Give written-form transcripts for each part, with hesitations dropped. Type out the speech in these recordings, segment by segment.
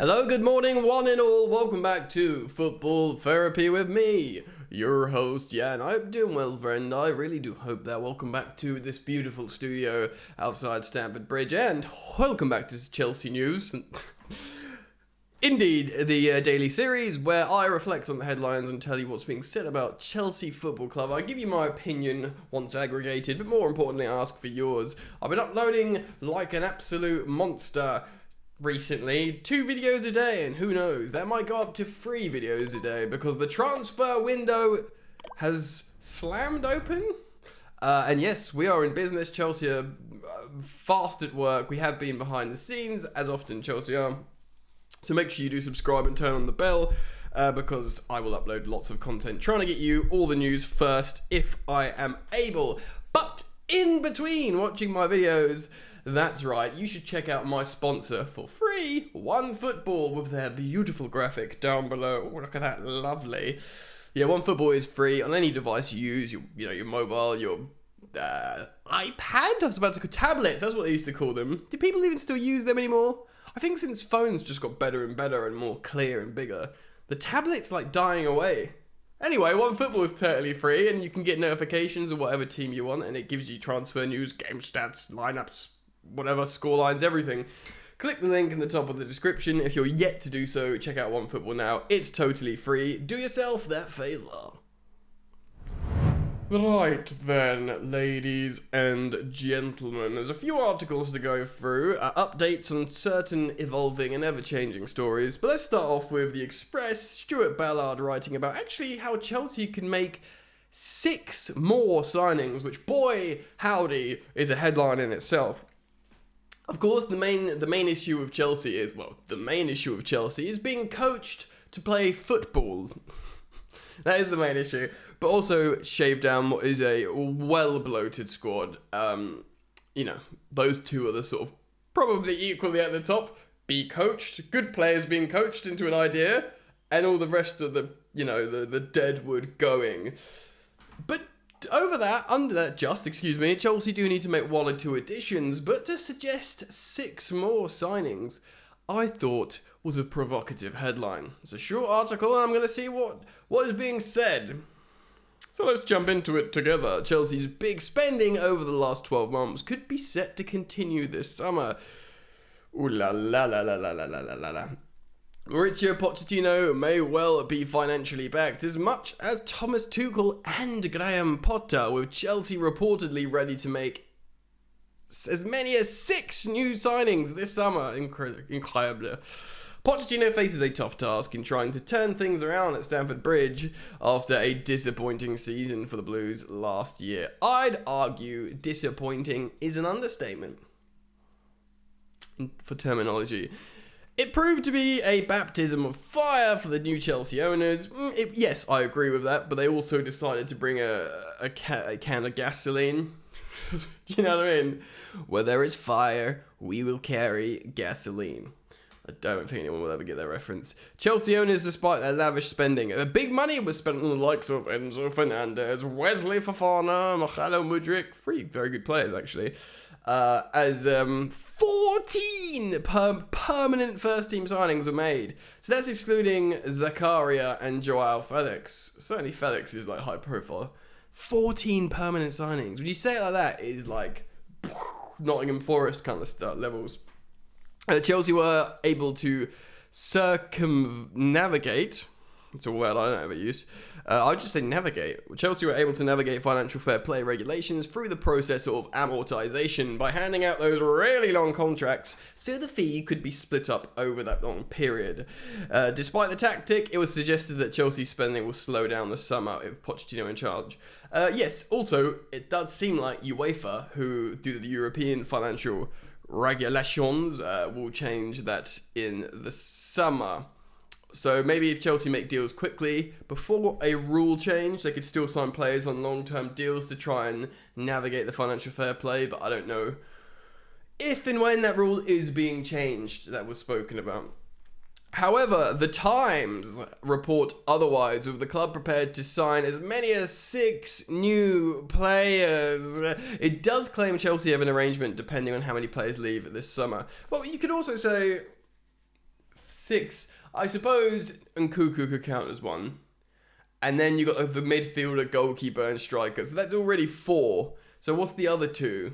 Hello, good morning, one and all. Welcome back to Football Therapy with me, your host, Jan. I'm doing well, friend. I really do hope that. Welcome back to this beautiful studio outside Stamford Bridge, and welcome back to Chelsea News. Indeed, the daily series where I reflect on the headlines and tell you what's being said about Chelsea Football Club. I give you my opinion once aggregated, but more importantly, I ask for yours. I've been uploading like an absolute monster recently, 2 videos a day, and who knows, that might go up to 3 videos a day because the transfer window has slammed open. And yes, we are in business. Chelsea are fast at work. We have been behind the scenes, as often Chelsea are. So make sure you do subscribe and turn on the bell because I will upload lots of content trying to get you all the news first if I am able. But in between watching my videos, that's right, you should check out my sponsor for free, OneFootball, with their beautiful graphic down below. Oh, look at that, lovely. Yeah, OneFootball is free on any device you use, your mobile, your iPad? I was about to call tablets, that's what they used to call them. Do people even still use them anymore? I think since phones just got better and better and more clear and bigger, the tablet's like dying away. Anyway, OneFootball is totally free and you can get notifications of whatever team you want and it gives you transfer news, game stats, lineups, whatever, score lines, everything. Click the link in the top of the description. If you're yet to do so, check out OneFootball now. It's totally free. Do yourself that favour. Right then, ladies and gentlemen, there's a few articles to go through, updates on certain evolving and ever-changing stories, but let's start off with The Express. Stuart Ballard writing about actually how Chelsea can make 6 more signings, which, boy howdy, is a headline in itself. Of course, the main issue of Chelsea is being coached to play football. That is the main issue. But also shave down what is a well-bloated squad. Those two are the sort of probably equally at the top. Be coached, good players being coached into an idea, and all the rest of the deadwood going. But under that, Chelsea do need to make 1 or 2 additions, but to suggest 6 more signings, I thought was a provocative headline. It's a short article, and I'm going to see what is being said. So let's jump into it together. Chelsea's big spending over the last 12 months could be set to continue this summer. Ooh la la la la la la la la la. Mauricio Pochettino may well be financially backed as much as Thomas Tuchel and Graham Potter, with Chelsea reportedly ready to make as many as 6 new signings this summer. Incredible. Pochettino faces a tough task in trying to turn things around at Stamford Bridge after a disappointing season for the Blues last year. I'd argue disappointing is an understatement for terminology. It proved to be a baptism of fire for the new Chelsea owners. Yes, I agree with that, but they also decided to bring a can of gasoline. Do you know what I mean? Where there is fire, we will carry gasoline. I don't think anyone will ever get that reference. Chelsea owners, despite their lavish spending, big money was spent on the likes of Enzo Fernandez, Wesley Fofana, Michailo Mudryk, 3 very good players actually, as 14 permanent first-team signings were made. So that's excluding Zakaria and Joao Felix. Certainly Felix is like high profile. 14 permanent signings. Would you say it like that? It is like Nottingham Forest kind of stuff levels. Chelsea were able to circumnavigate. It's a word I don't ever use. I'd just say navigate. Chelsea were able to navigate financial fair play regulations through the process of amortization by handing out those really long contracts so the fee could be split up over that long period. Despite the tactic, it was suggested that Chelsea's spending will slow down this summer with Pochettino in charge. Yes, also, it does seem like UEFA, who do the European financial regulations, will change that in the summer. So maybe if Chelsea make deals quickly, before a rule change, they could still sign players on long-term deals to try and navigate the financial fair play, but I don't know if and when that rule is being changed that was spoken about. However, the Times report otherwise, with the club prepared to sign as many as 6 new players. It does claim Chelsea have an arrangement depending on how many players leave this summer. Well, you could also say 6. I suppose Nkuku could count as one. And then you got the midfielder, goalkeeper, and striker. So that's already 4. So what's the other 2?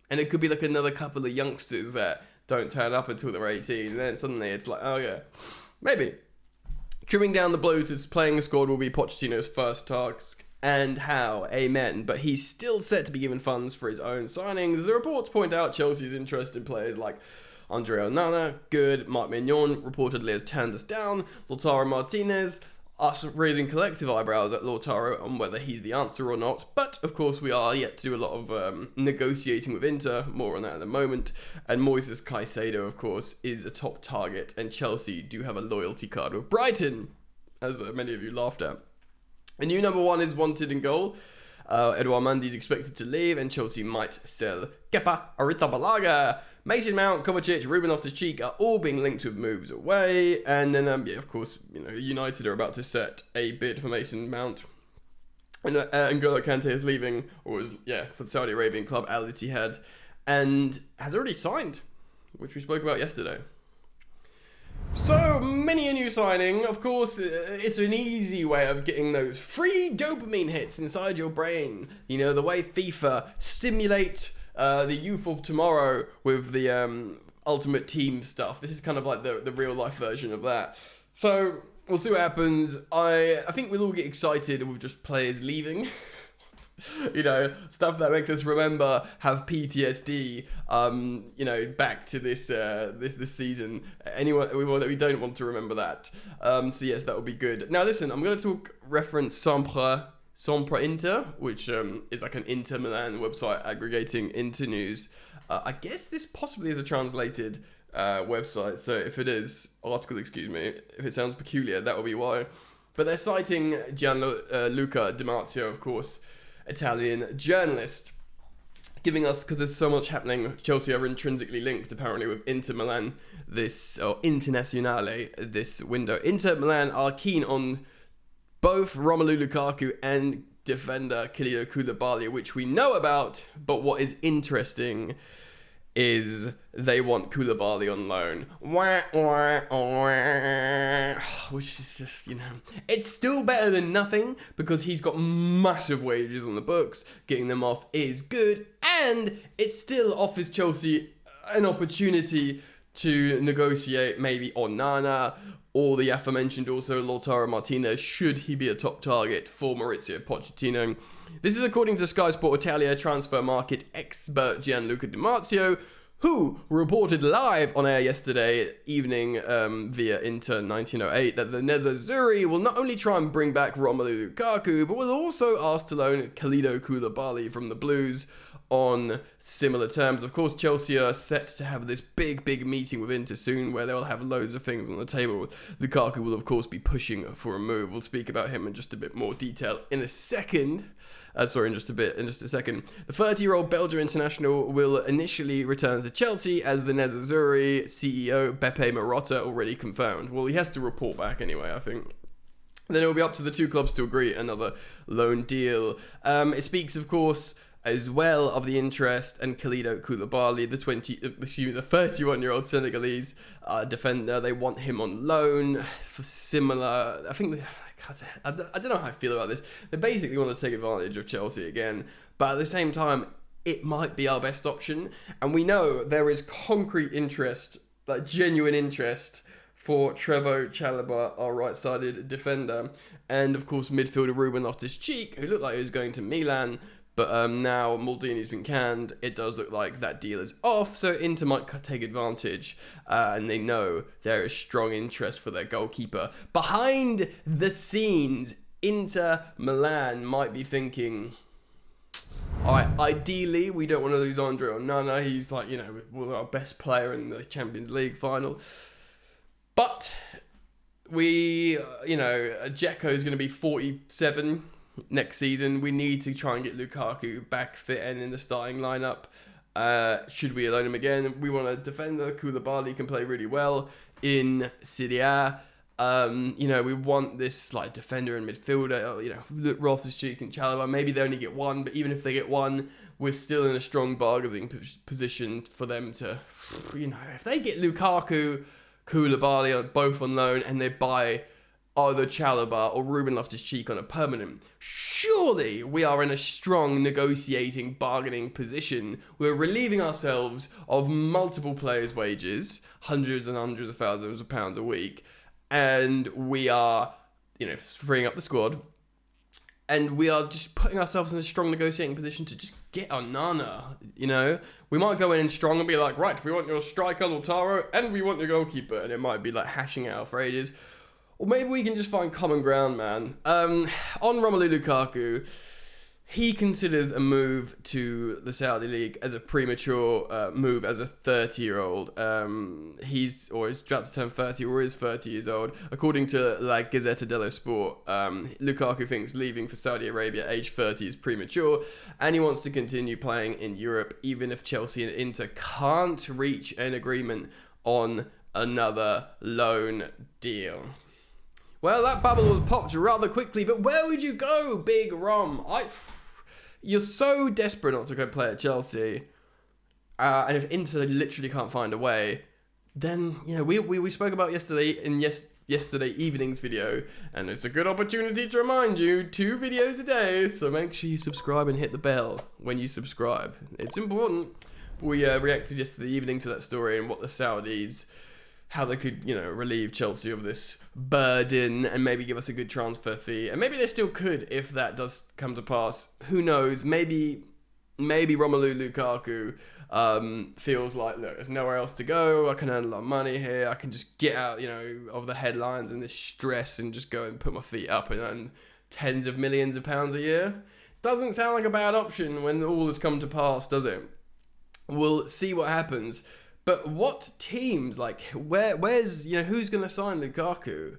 And it could be like another couple of youngsters that don't turn up until they're 18. And then suddenly it's like, oh yeah, maybe. Trimming down the bloaters, playing a squad will be Pochettino's first task. And how? Amen. But he's still set to be given funds for his own signings. As the reports point out, Chelsea's interest in players like Andre Onana, good. Marc Mignon reportedly has turned us down. Lautaro Martinez, us raising collective eyebrows at Lautaro on whether he's the answer or not. But, of course, we are yet to do a lot of negotiating with Inter. More on that in a moment. And Moises Caicedo, of course, is a top target. And Chelsea do have a loyalty card with Brighton, as many of you laughed at. A new number 1 is wanted in goal. Edouard Mendy is expected to leave, and Chelsea might sell Kepa Arrizabalaga. Mason Mount, Kovacic, Ruben Loftus-Cheek are all being linked with moves away. And then, of course, United are about to set a bid for Mason Mount. And N'Golo Kante is leaving, for the Saudi Arabian club Al Ittihad, and has already signed, which we spoke about yesterday. So, many a new signing. Of course, it's an easy way of getting those free dopamine hits inside your brain. The way FIFA stimulate the youth of tomorrow with the Ultimate Team stuff. This is kind of like the real life version of that. So, we'll see what happens. I think we'll all get excited with just players leaving. Stuff that makes us remember, have PTSD, back to this season. We don't want to remember that. So yes, that would be good. Now listen, I'm going to reference Sempre Inter, which is like an Inter Milan website aggregating Inter news. I guess this possibly is a translated website, so if it is, if it sounds peculiar, that will be why. But they're citing Gianluca Di Marzio, of course, Italian journalist, giving us, because there's so much happening, Chelsea are intrinsically linked apparently with Inter Milan Internazionale this window. Inter Milan are keen on both Romelu Lukaku and defender Kalidou Koulibaly, which we know about, but what is interesting is they want Koulibaly on loan. Which is just, it's still better than nothing, because he's got massive wages on the books. Getting them off is good, and it still offers Chelsea an opportunity to negotiate maybe Onana, or the aforementioned also Lautaro Martinez, should he be a top target for Maurizio Pochettino. This is according to Sky Sport Italia transfer market expert Gianluca Di Marzio, who reported live on air yesterday evening via Inter 1908 that the Nerazzurri will not only try and bring back Romelu Lukaku, but will also ask to loan Kalidou Koulibaly from the Blues on similar terms. Of course, Chelsea are set to have this big meeting with Inter soon, where they'll have loads of things on the table. Lukaku will, of course, be pushing for a move. We'll speak about him in just a bit more detail in a second. In just a second. The 30-year-old Belgian international will initially return to Chelsea, as the Nerazzurri CEO Beppe Marotta already confirmed. Well, he has to report back anyway, I think. Then it will be up to the two clubs to agree another loan deal. It speaks, of course, as well of the interest and Kalidou Koulibaly, the 31-year-old Senegalese defender. They want him on loan for similar. I don't know how I feel about this. They basically want to take advantage of Chelsea again, but at the same time, it might be our best option. And we know there is concrete interest, like genuine interest, for Trevoh Chalobah, our right-sided defender, and of course midfielder Ruben Loftus-Cheek, who looked like he was going to Milan. But now Maldini's been canned. It does look like that deal is off, so Inter might take advantage, and they know there is strong interest for their goalkeeper. Behind the scenes, Inter Milan might be thinking, alright, ideally we don't want to lose Andre Onana. He's like, our best player in the Champions League final. But Dzeko is going to be 47 next season. We need to try and get Lukaku back fit and in the starting lineup. Should we loan him again? We want a defender. Koulibaly can play really well in Serie A. We want this defender and midfielder. Loftus-Cheek and Chalobah. Maybe they only get one, but even if they get one, we're still in a strong bargaining position for them to, if they get Lukaku, Koulibaly are both on loan, and they buy either Chalobah or Ruben Loftus-Cheek on a permanent. Surely we are in a strong negotiating, bargaining position. We're relieving ourselves of multiple players' wages, hundreds and hundreds of thousands of pounds a week, and we are, freeing up the squad. And we are just putting ourselves in a strong negotiating position to just get our Nana, We might go in strong and be like, right, we want your striker, Lautaro, and we want your goalkeeper. And it might be like hashing it out for ages. Or maybe we can just find common ground, man. On Romelu Lukaku, he considers a move to the Saudi League as a premature move as a 30-year-old. He's about to turn 30 or is 30 years old. According to La Gazzetta dello Sport, Lukaku thinks leaving for Saudi Arabia age 30 is premature, and he wants to continue playing in Europe, even if Chelsea and Inter can't reach an agreement on another loan deal. Well, that bubble was popped rather quickly, but where would you go, Big Rom? You're so desperate not to go play at Chelsea, and if Inter literally can't find a way, then we spoke about yesterday in yesterday evening's video, and it's a good opportunity to remind you, 2 videos a day, so make sure you subscribe and hit the bell when you subscribe. It's important. We reacted yesterday evening to that story and what the Saudis, how they could, relieve Chelsea of this burden and maybe give us a good transfer fee. And maybe they still could if that does come to pass. Who knows? Maybe Romelu Lukaku feels like, look, there's nowhere else to go. I can earn a lot of money here. I can just get out, of the headlines and this stress and just go and put my feet up and earn tens of millions of pounds a year. Doesn't sound like a bad option when all has come to pass, does it? We'll see what happens. But what teams, where's, who's going to sign Lukaku?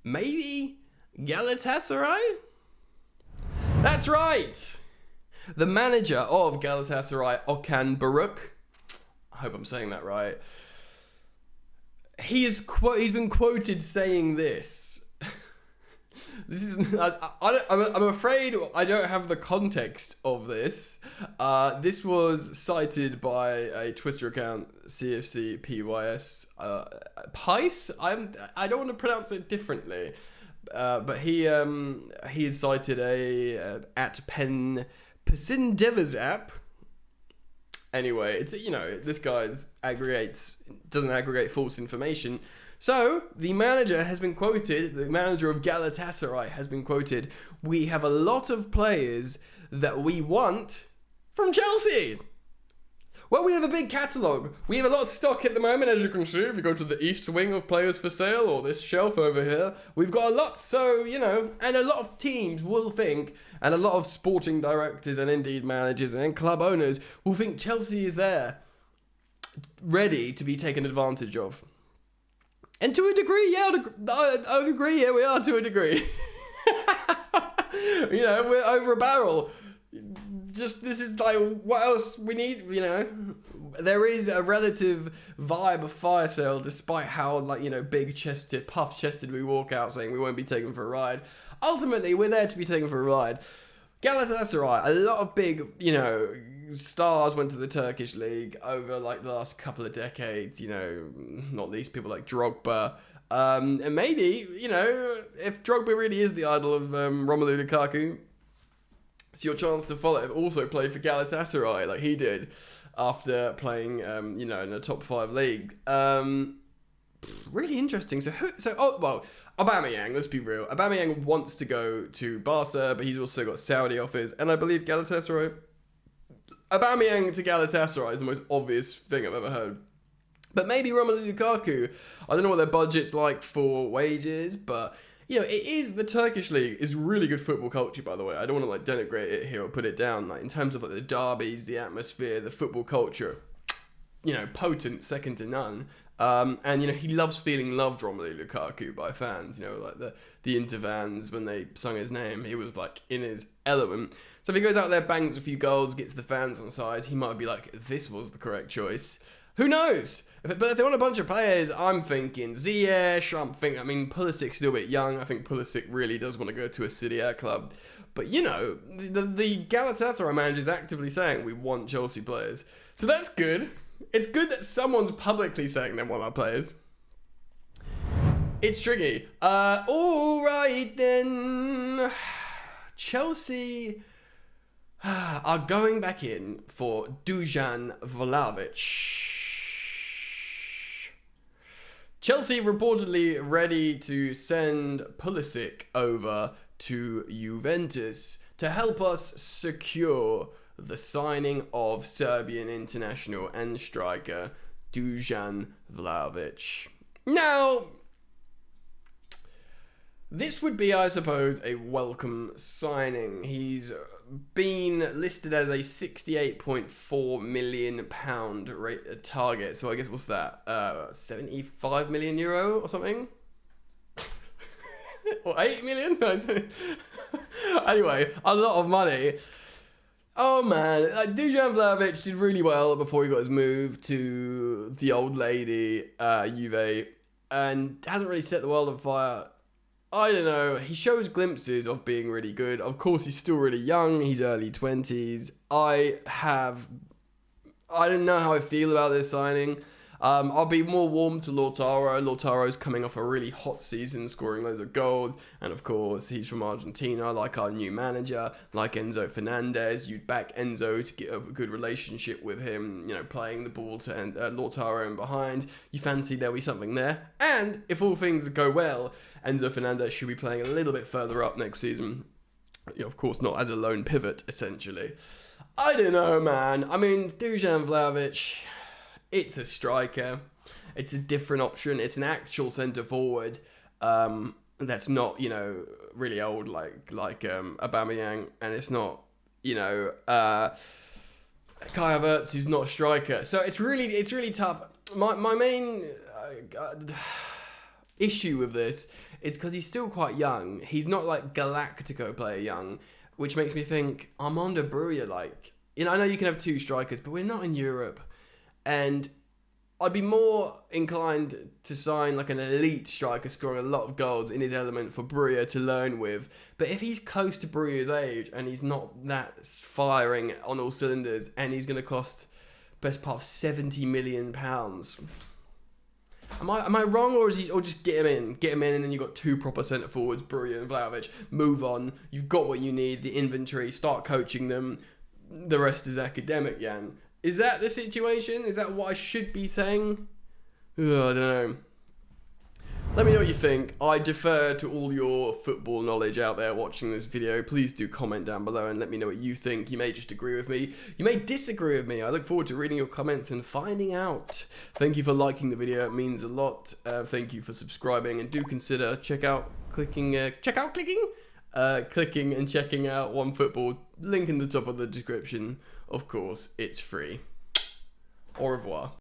Maybe Galatasaray? That's right. The manager of Galatasaray, Okan Buruk, I hope I'm saying that right. He's been quoted saying this. This is I'm afraid I don't have the context of this. This was cited by a Twitter account, CFCPYS Pice. I don't want to pronounce it differently, but he has cited at Pen Pasindevas app. Anyway, it's this guy doesn't aggregate false information. So, the manager of Galatasaray has been quoted, "We have a lot of players that we want from Chelsea." Well, we have a big catalogue. We have a lot of stock at the moment, as you can see. If you go to the east wing of players for sale, or this shelf over here, we've got a lot. So, and a lot of teams will think, and a lot of sporting directors and indeed managers and club owners will think Chelsea is there, ready to be taken advantage of. And to a degree, yeah, I would agree, yeah, we are to a degree. We're over a barrel. This is what else we need, There is a relative vibe of fire sale, despite how, big-chested, puff-chested we walk out saying we won't be taken for a ride. Ultimately, we're there to be taken for a ride. Galatasaray, a lot of big, stars went to the Turkish league over the last couple of decades, not least people like Drogba. And maybe, if Drogba really is the idol of Romelu Lukaku, it's your chance to also play for Galatasaray like he did after playing, in a top 5 league. Really interesting. Aubameyang, let's be real. Aubameyang wants to go to Barca, but he's also got Saudi offers, and I believe Galatasaray. Aubameyang to Galatasaray is the most obvious thing I've ever heard. But maybe Romelu Lukaku. I don't know what their budget's like for wages, but it is the Turkish league is really good football culture, by the way. I don't want to denigrate it here or put it down. In terms of the derbies, the atmosphere, the football culture, potent, second to none. And he loves feeling loved, Romelu Lukaku, by fans. The Inter fans, when they sung his name, he was in his element. So if he goes out there, bangs a few goals, gets the fans on side, he might be like, this was the correct choice. Who knows? But if they want a bunch of players, I'm thinking Ziyech, Pulisic's still a bit young. I think Pulisic really does want to go to a Serie A club. But, the Galatasaray manager is actively saying we want Chelsea players. So that's good. It's good that someone's publicly saying they want our players. It's tricky. All right then. Chelsea are going back in for Dusan Vlahovic. Chelsea reportedly ready to send Pulisic over to Juventus to help us secure the signing of Serbian international and striker Dusan Vlahovic. Now, this would be, I suppose, a welcome signing. He's been listed as a £68.4 million target. So I guess, what's that? 75 million euro or something? Or 8 million? Anyway, a lot of money. Oh man, like Dusan Vlahovic did really well before he got his move to the old lady, Juve, and hasn't really set the world on fire. I don't know, he shows glimpses of being really good. Of course, he's still really young, he's early 20s. I don't know how I feel about this signing. I'll be more warm to Lautaro. Lautaro's coming off a really hot season, scoring loads of goals. And of course, he's from Argentina, like our new manager, like Enzo Fernandez. You'd back Enzo to get a good relationship with him, you know, playing the ball to Lautaro in behind. You fancy there'll be something there. And if all things go well, Enzo Fernandez should be playing a little bit further up next season. You know, of course, not as a lone pivot, essentially. I don't know, man. I mean, Dusan Vlahovic, it's a striker. It's a different option. It's an actual centre forward that's not, you know, really old like Aubameyang, and it's not, you know, Kai Havertz, who's not a striker. So it's really tough. My main issue with this is because he's still quite young. He's not like Galactico player young, which makes me think Armando Broja, like, you know, I know you can have two strikers, but we're not in Europe. And I'd be more inclined to sign like an elite striker scoring a lot of goals in his element for Broja to learn with. But if he's close to Broja's age and he's not that firing on all cylinders and he's going to cost best part of £70 million, am I wrong, or just get him in and then you've got two proper centre forwards, Broja and Vlahovic, move on, you've got what you need, the inventory, start coaching them, the rest is academic, Jan. Is that the situation? Is that what I should be saying? I don't know. Let me know what you think. I defer to all your football knowledge out there watching this video. Please do comment down below and let me know what you think. You may just agree with me. You may disagree with me. I look forward to reading your comments and finding out. Thank you for liking the video. It means a lot. Thank you for subscribing, and do consider clicking and checking out OneFootball. Link in the top of the description. Of course, it's free. Au revoir.